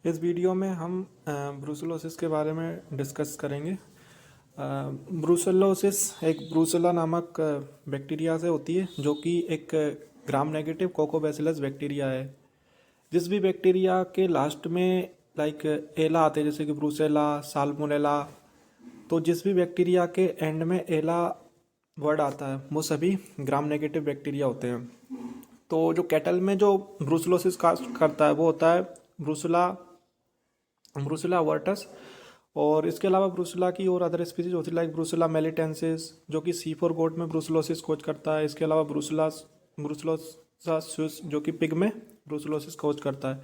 इस वीडियो में हम ब्रूसेलोसिस के बारे में डिस्कस करेंगे। ब्रूसेलोसिस एक ब्रूसेला नामक बैक्टीरिया से होती है, जो कि एक ग्राम नेगेटिव कोकोबैसिलस बैक्टीरिया है। जिस भी बैक्टीरिया के लास्ट में लाइक एला आते हैं, जैसे कि ब्रूसेला, साल्मोनेला, तो जिस भी बैक्टीरिया के एंड में एला वर्ड आता है वो सभी ग्राम नेगेटिव बैक्टीरिया होते हैं। तो जो कैटल में जो ब्रूसेलोसिस काज करता है वो होता है ब्रूसुला ब्रूसुला वर्टस। और इसके अलावा ब्रूसुला की और अदर स्पीसीज होती है, लाइक ब्रूसुला मेलिटेंसिस, जो कि C4 गोट में ब्रूसुलोसिस कोज करता है। इसके अलावा ब्रूसुलोसा स्विस, जो कि पिग में ब्रूसुलोसिस कोज करता है।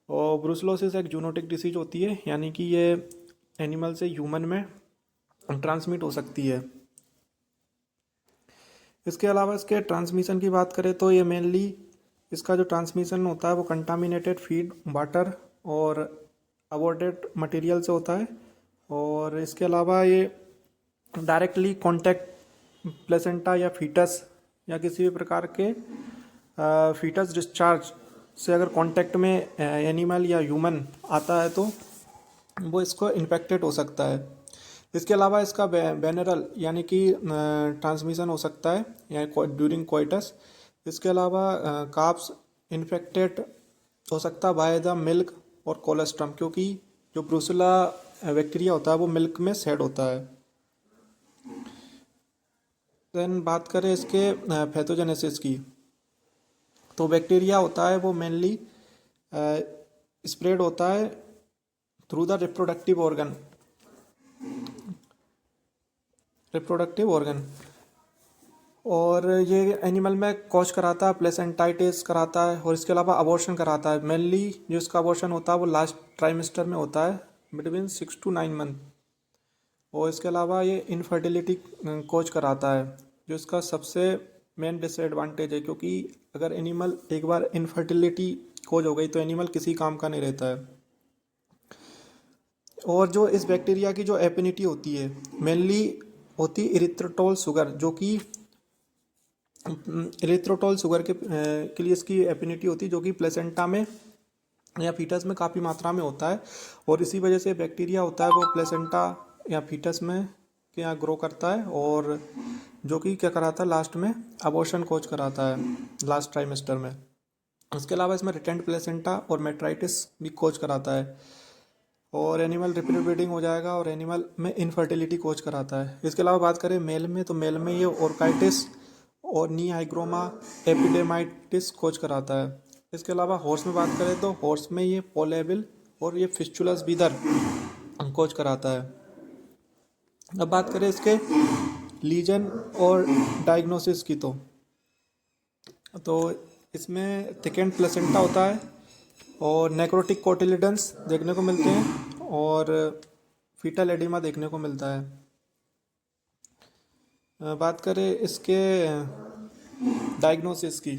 और ब्रूसुलोसिस एक जूनोटिक डिसीज होती है, यानी कि ये एनिमल से ह्यूमन में ट्रांसमिट हो सकती है। इसके अलावा इसके ट्रांसमिशन की बात करें तो ये मेनली इसका जो ट्रांसमिशन होता है वो कंटामिनेटेड फीड, वाटर और अबॉर्टेड मटेरियल से होता है। और इसके अलावा ये डायरेक्टली कांटेक्ट प्लेसेंटा या फीटस या किसी भी प्रकार के फीटस डिस्चार्ज से अगर कांटेक्ट में एनिमल या ह्यूमन आता है तो वो इसको इन्फेक्टेड हो सकता है। इसके अलावा इसका वेनरल यानी कि ट्रांसमिशन हो सकता है या ड्यूरिंग कोइटस। इसके अलावा काप्स इन्फेक्टेड हो सकता है बाय द मिल्क और कोलेस्ट्रम, क्योंकि जो ब्रूसुला बैक्टीरिया होता है वो मिल्क में सेड होता है। देन बात करें इसके पैथोजेनेसिस की, तो बैक्टीरिया होता है वो मेनली स्प्रेड होता है थ्रू द रिप्रोडक्टिव ऑर्गन। और ये एनिमल में कॉज कराता है, प्लेसेंटाइटिस कराता है, और इसके अलावा अबॉर्शन कराता है। मेनली जो इसका अबॉर्शन होता है वो लास्ट ट्राइमेस्टर में होता है, बिटवीन 6 to 9 मंथ। और इसके अलावा ये इनफर्टिलिटी कॉज कराता है, जो इसका सबसे मेन डिसएडवांटेज है, क्योंकि अगर एनिमल एक बार इनफर्टिलिटी कॉज हो गई तो एनिमल किसी काम का नहीं रहता है। और जो इस बैक्टीरिया की जो एफिनिटी होती है मेनली होती है इरिथ्रोटॉल शुगर, जो कि इरिथ्रोटॉल शुगर के लिए इसकी एफिनिटी होती है, जो कि प्लेसेंटा में या फीटस में काफ़ी मात्रा में होता है। और इसी वजह से बैक्टीरिया होता है वो प्लेसेंटा या फीटस में के यहाँ ग्रो करता है, और जो कि क्या कराता है लास्ट में अबॉर्शन कोज कराता है लास्ट ट्राइमेस्टर में। इसके अलावा इसमें रिटेंट प्लेसेंटा और मेट्राइटिस भी कोज कराता है, और एनिमल रिप्रोड्यूसिंग हो जाएगा और एनिमल में इनफर्टिलिटी कोज कराता है। इसके अलावा बात करें मेल में, तो मेल में ये ऑर्काइटिस और नी हाइग्रोमा एपिडेमाइटिस कोज कराता है। इसके अलावा हॉर्स में बात करें तो हॉर्स में ये पोलेबिल और ये फिस्चुलस बीदर कोज कराता है। अब बात करें इसके लीजन और डायग्नोसिस की, तो इसमें थिकेंड प्लेसेंटा होता है और नेक्रोटिक कोटिलिडन्स देखने को मिलते हैं, और फीटल एडिमा देखने को मिलता है। बात करें इसके डायग्नोसिस की,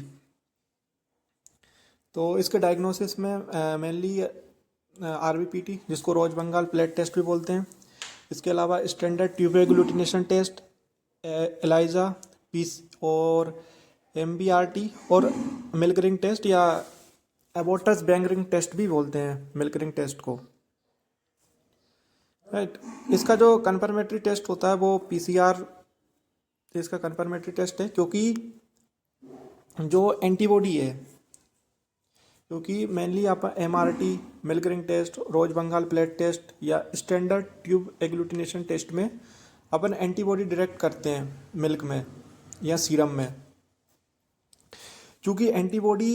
तो इसके डायग्नोसिस में मेनली RBPT, जिसको रोज बंगाल प्लेट टेस्ट भी बोलते हैं। इसके अलावा standard tube agglutination test, ELISA पीस और MBRT और मिल्क रिंग टेस्ट या एबोटस बैंग रिंग टेस्ट भी बोलते हैं मिल्क रिंग टेस्ट को, राइट। इसका जो कन्फर्मेटरी टेस्ट होता है वो PCR इसका कन्फर्मेटरी टेस्ट है, क्योंकि जो एंटीबॉडी है, क्योंकि मेनली आप MRT, मिल्क रिंग टेस्ट, रोज बंगाल प्लेट टेस्ट या स्टैंडर्ड ट्यूब एग्लूटिनेशन टेस्ट में अपन एंटीबॉडी डायरेक्ट करते हैं मिल्क में या सीरम में। क्योंकि एंटीबॉडी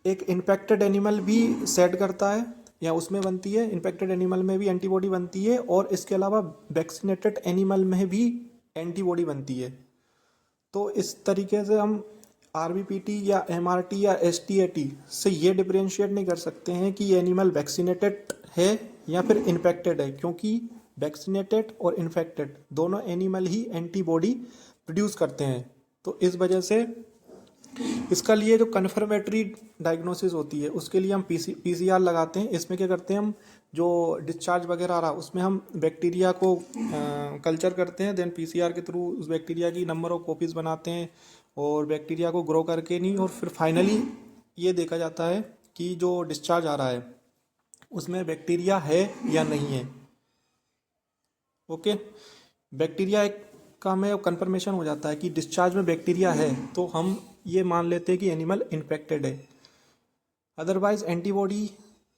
एक इन्फेक्टेड एनिमल भी सेट करता है या उसमें बनती है, इन्फेक्टेड एनिमल में भी एंटीबॉडी बनती है, और इसके अलावा वैक्सीनेटेड एनिमल में भी एंटीबॉडी बनती है। तो इस तरीके से हम RBPT या MRT या STAT से ये डिफरेंशिएट नहीं कर सकते हैं कि ये एनिमल वैक्सीनेटेड है या फिर इन्फेक्टेड है, क्योंकि वैक्सीनेटेड और इन्फेक्टेड दोनों एनिमल ही एंटीबॉडी प्रोड्यूस करते हैं। तो इस वजह से इसका लिए जो कन्फर्मेटरी डायग्नोसिस होती है उसके लिए हम PCR लगाते हैं। इसमें क्या करते हैं, हम जो डिस्चार्ज वगैरह आ रहा उसमें हम बैक्टीरिया को कल्चर करते हैं, देन PCR के थ्रू उस बैक्टीरिया की नंबर ऑफ कॉपीज़ बनाते हैं और बैक्टीरिया को ग्रो करके नहीं, और फिर फाइनली ये देखा जाता है कि जो डिस्चार्ज आ रहा है उसमें बैक्टीरिया है या नहीं है। ओके, बैक्टीरिया एक का में कंफर्मेशन हो जाता है कि डिस्चार्ज में बैक्टीरिया है तो हम ये मान लेते हैं कि एनिमल इन्फेक्टेड है। अदरवाइज एंटीबॉडी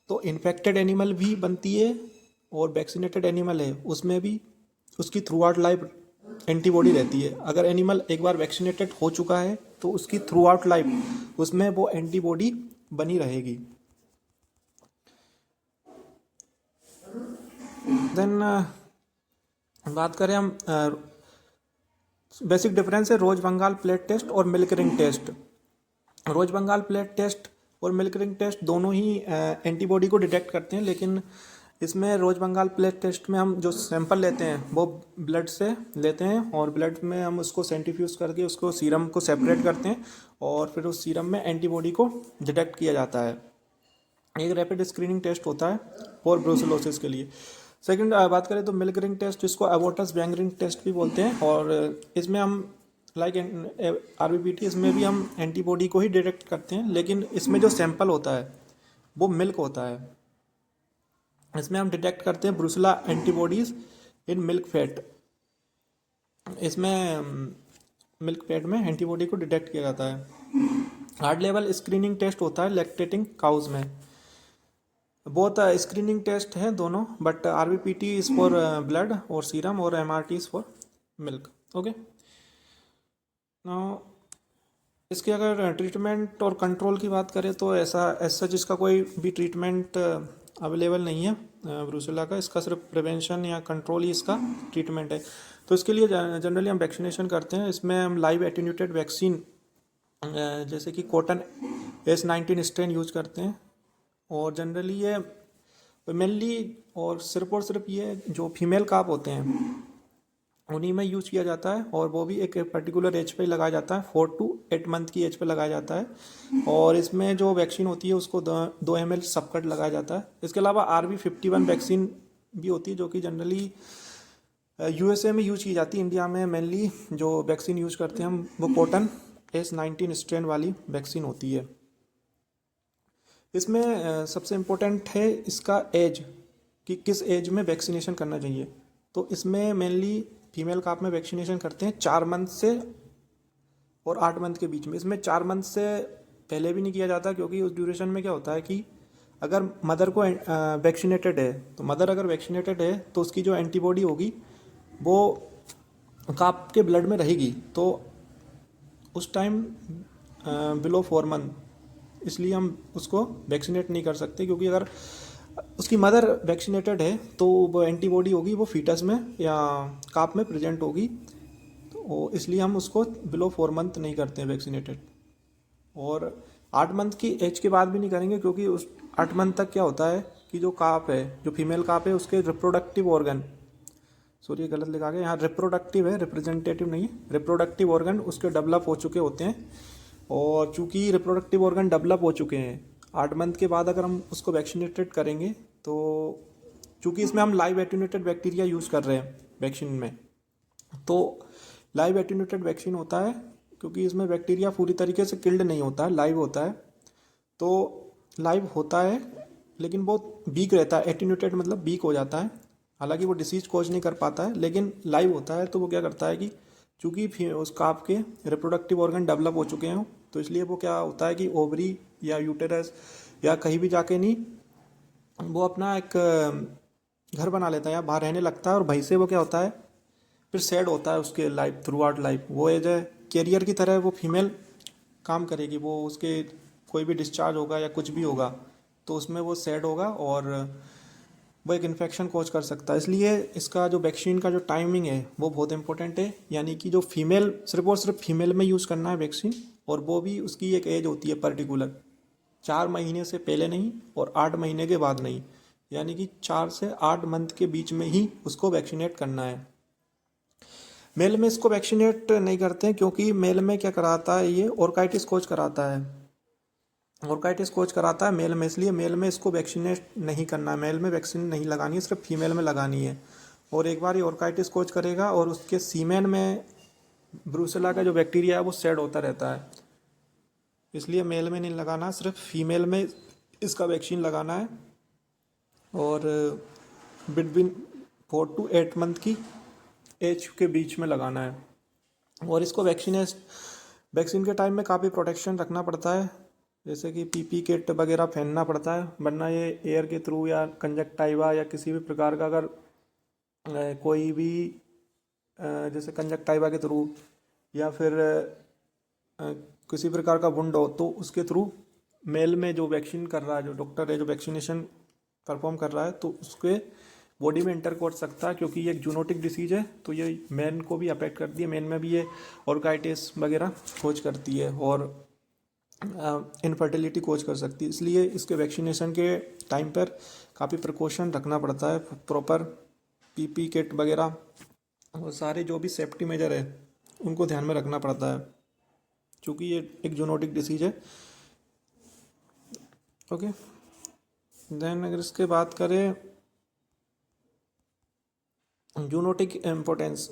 तो इन्फेक्टेड एनिमल भी बनती है और वैक्सीनेटेड एनिमल है उसमें भी उसकी थ्रू आउट लाइफ एंटीबॉडी रहती है। अगर एनिमल एक बार वैक्सीनेटेड हो चुका है तो उसकी थ्रू आउट लाइफ उसमें वो एंटीबॉडी बनी रहेगी। देन बात करें हम बेसिक डिफरेंस है रोज बंगाल प्लेट टेस्ट और मिल्क रिंग टेस्ट। रोज बंगाल प्लेट टेस्ट और मिल्क रिंग टेस्ट दोनों ही एंटीबॉडी को डिटेक्ट करते हैं, लेकिन इसमें रोज बंगाल प्लेट टेस्ट में हम जो सैंपल लेते हैं वो ब्लड से लेते हैं और ब्लड में हम उसको सेंट्रीफ्यूज करके उसको सीरम को सेपरेट करते हैं और फिर उस सीरम में एंटीबॉडी को डिटेक्ट किया जाता है। एक रैपिड स्क्रीनिंग टेस्ट होता है और ब्रूसेलोसिस के लिए। सेकंड बात करें तो मिल्क रिंग टेस्ट, जिसको एबोटस बैंग रिंग टेस्ट भी बोलते हैं, और इसमें हम लाइक आरबीपीटी इसमें भी हम एंटीबॉडी को ही डिटेक्ट करते हैं, लेकिन इसमें जो सैंपल होता है वो मिल्क होता है। इसमें हम डिटेक्ट करते हैं Brucella antibodies in milk fat. इसमें मिल्क फैट में एंटीबॉडी को डिटेक्ट किया जाता है। हार्ड लेवल स्क्रीनिंग टेस्ट होता है लैक्टेटिंग काउज में। बहुत स्क्रीनिंग टेस्ट है दोनों, बट आरबीपीटी इज फॉर ब्लड और सीरम और MRT is for milk. Okay, now इसके अगर ट्रीटमेंट और कंट्रोल की बात करें तो ऐसा जिसका कोई भी ट्रीटमेंट अवेलेबल नहीं है ब्रूसेला का। इसका सिर्फ प्रिवेंशन या कंट्रोल ही इसका ट्रीटमेंट है। तो इसके लिए जनरली हम वैक्सीनेशन करते हैं। इसमें हम लाइव एटेन्यूटेड वैक्सीन जैसे कि कॉटन S19 स्ट्रेन यूज करते हैं, और जनरली ये मेनली और सिर्फ ये जो फीमेल काप होते हैं उन्हीं में यूज किया जाता है, और वो भी एक पर्टिकुलर एज पे लगाया जाता है, 4 to 8 मंथ की एज पे लगाया जाता है। और इसमें जो वैक्सीन होती है उसको 2 ml सबकट लगाया जाता है। इसके अलावा RV51 वैक्सीन भी होती है जो कि जनरली USA में यूज की जाती है। इंडिया में मेनली जो वैक्सीन यूज करते हैं हम वो कॉटन S19 स्ट्रेन वाली वैक्सीन होती है। इसमें सबसे इम्पोर्टेंट है इसका एज, कि किस एज में वैक्सीनेशन करना चाहिए। तो इसमें मेनली फीमेल काप में वैक्सीनेशन करते हैं 4 मंथ से और 8 मंथ के बीच में। इसमें 4 मंथ से पहले भी नहीं किया जाता, क्योंकि उस ड्यूरेशन में क्या होता है कि अगर मदर को वैक्सीनेटेड है तो मदर अगर वैक्सीनेटेड है तो उसकी जो एंटीबॉडी होगी वो काप के ब्लड में रहेगी, तो उस टाइम बिलो 4 मंथ, इसलिए हम उसको वैक्सीनेट नहीं कर सकते। क्योंकि अगर उसकी मदर वैक्सीनेटेड है तो वो एंटीबॉडी होगी वो फीटस में या काप में प्रेजेंट होगी, तो इसलिए हम उसको बिलो 4 मंथ नहीं करते हैं वैक्सीनेटेड। और 8 मंथ की एज के बाद भी नहीं करेंगे, क्योंकि उस 8 मंथ तक क्या होता है कि जो काप है, जो फीमेल काप है, उसके रिप्रोडक्टिव ऑर्गन, सॉरी गलत लिखा गया यहाँ, रिप्रोडक्टिव है, रिप्रेजेंटेटिव नहीं, रिप्रोडक्टिव ऑर्गन उसके डेवलप हो चुके होते हैं। और चूंकि रिप्रोडक्टिव ऑर्गन डेवलप हो चुके हैं 8 मंथ के बाद अगर हम उसको वैक्सीनेटेड करेंगे, तो चूंकि इसमें हम लाइव एटेन्यूटेड बैक्टीरिया यूज़ कर रहे हैं वैक्सीन में, तो लाइव एटेन्यूटेड वैक्सीन होता है क्योंकि इसमें बैक्टीरिया पूरी तरीके से किल्ड नहीं होता है, लाइव होता है। तो लाइव होता है लेकिन बहुत वीक रहता है, एटेन्यूटेड मतलब वीक हो जाता है, हालांकि वो डिसीज कॉज नहीं कर पाता है, लेकिन लाइव होता है। तो वो क्या करता है कि चूँकि उस काप के रिप्रोडक्टिव ऑर्गन डेवलप हो चुके हैं, तो इसलिए वो क्या होता है कि ओवरी या यूटेरस या कहीं भी जाके नहीं, वो अपना एक घर बना लेता है या बाहर रहने लगता है, और वहीं से वो क्या होता है फिर सेड होता है उसके लाइफ थ्रू आउट लाइफ। वो एज ए कैरियर की तरह वो फीमेल काम करेगी, वो उसके कोई भी डिस्चार्ज होगा या कुछ भी होगा तो उसमें वो सेड होगा और वो एक इन्फेक्शन कॉज कर सकता है। इसलिए इसका जो वैक्सीन का जो टाइमिंग है वो बहुत इंपॉर्टेंट है, यानी कि जो फीमेल सिर्फ और सिर्फ फीमेल में यूज़ करना है वैक्सीन, और वो भी उसकी एक एज होती है पर्टिकुलर, 4 महीने से पहले नहीं और 8 महीने के बाद नहीं, यानी कि 4 से 8 मंथ के बीच में ही उसको वैक्सीनेट करना है। मेल में इसको वैक्सीनेट नहीं करते हैं, क्योंकि मेल में क्या कराता है, ये ऑर्काइटिस कोच कराता है, ऑर्काइटिस कोच कराता है मेल में, इसलिए मेल में इसको वैक्सीनेट नहीं करना है, मेल में वैक्सीन नहीं लगानी है, सिर्फ फीमेल में लगानी है। और एक बार ये ऑर्काइटिस कोच करेगा और उसके सीमेन में ब्रूसेला का जो बैक्टीरिया है वो सेड होता रहता है, इसलिए मेल में नहीं लगाना, सिर्फ फीमेल में इसका वैक्सीन लगाना है। और बिटवीन 4 to 8 मंथ की एज के बीच में लगाना है। और इसको वैक्सीन के टाइम में काफ़ी प्रोटेक्शन रखना पड़ता है, जैसे कि पीपी किट वगैरह पहनना पड़ता है, वरना ये एयर के थ्रू या कंजक्टाइवा या किसी भी प्रकार का अगर कोई भी जैसे कंजक्टाइवा के थ्रू या फिर किसी प्रकार का वुंड हो तो उसके थ्रू मेल में जो वैक्सीन कर रहा है, जो डॉक्टर है जो वैक्सीनेशन परफॉर्म कर रहा है, तो उसके बॉडी में इंटर कर सकता है, क्योंकि ये एक जूनोटिक डिसीज है, तो ये मैन को भी अफेक्ट करती है। मैन में भी ये ऑर्गाइटिस वगैरह कोज करती है और इनफर्टिलिटी कोज कर सकती है। इसलिए इसके वैक्सीनेशन के टाइम पर काफ़ी प्रिकॉशन रखना पड़ता है, प्रॉपर पीपी किट वगैरह और सारे जो भी सेफ्टी मेजर है उनको ध्यान में रखना पड़ता है, क्योंकि ये एक जूनोटिक डिसीज है। ओके, देन अगर इसके बात करें जूनोटिक इम्पोर्टेंस,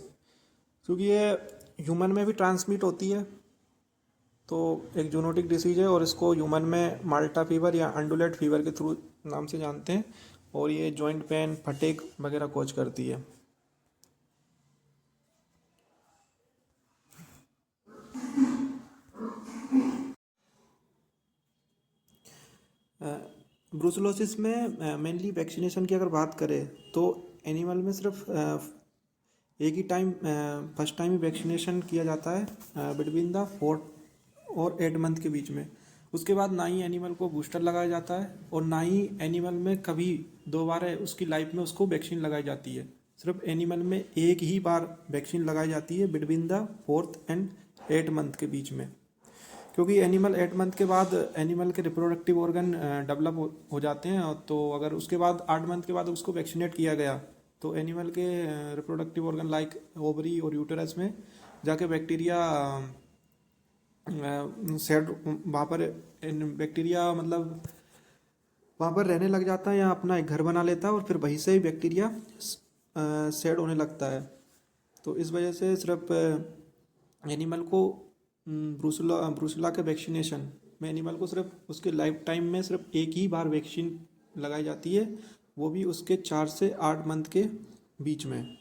क्योंकि ये ह्यूमन में भी ट्रांसमिट होती है, तो एक जूनोटिक डिसीज है और इसको ह्यूमन में माल्टा फीवर या अंडुलेट फीवर के थ्रू नाम से जानते हैं, और ये जॉइंट पेन, फटीग वगैरह कोज करती है। ब्रूसलोसिस में मेनली वैक्सीनेशन की अगर बात करें तो एनिमल में सिर्फ एक ही टाइम फर्स्ट टाइम ही वैक्सीनेशन किया जाता है बिटवीन द 4 और 8 मंथ के बीच में। उसके बाद ना ही एनिमल को बूस्टर लगाया जाता है और ना ही एनिमल में कभी दोबारा उसकी लाइफ में उसको वैक्सीन लगाई जाती है। सिर्फ एनिमल में एक ही बार वैक्सीन लगाई जाती है बिटवीन द 4 and 8 मंथ के बीच में, क्योंकि एनिमल 8 मंथ के बाद एनिमल के रिप्रोडक्टिव ऑर्गन डेवलप हो जाते हैं, तो अगर उसके बाद 8 मंथ के बाद उसको वैक्सीनेट किया गया तो एनिमल के रिप्रोडक्टिव ऑर्गन लाइक ओवरी और यूटेरस में जाके बैक्टीरिया सेड वहाँ पर बैक्टीरिया मतलब वहाँ पर रहने लग जाता है या अपना एक घर बना लेता है, और फिर वहीं से ही बैक्टीरिया सेड होने लगता है। तो इस वजह से सिर्फ एनिमल को ब्रूसुला के वैक्सीनेशन में एनिमल को सिर्फ उसके लाइफ टाइम में सिर्फ एक ही बार वैक्सीन लगाई जाती है, वो भी उसके 4 से 8 मंथ के बीच में।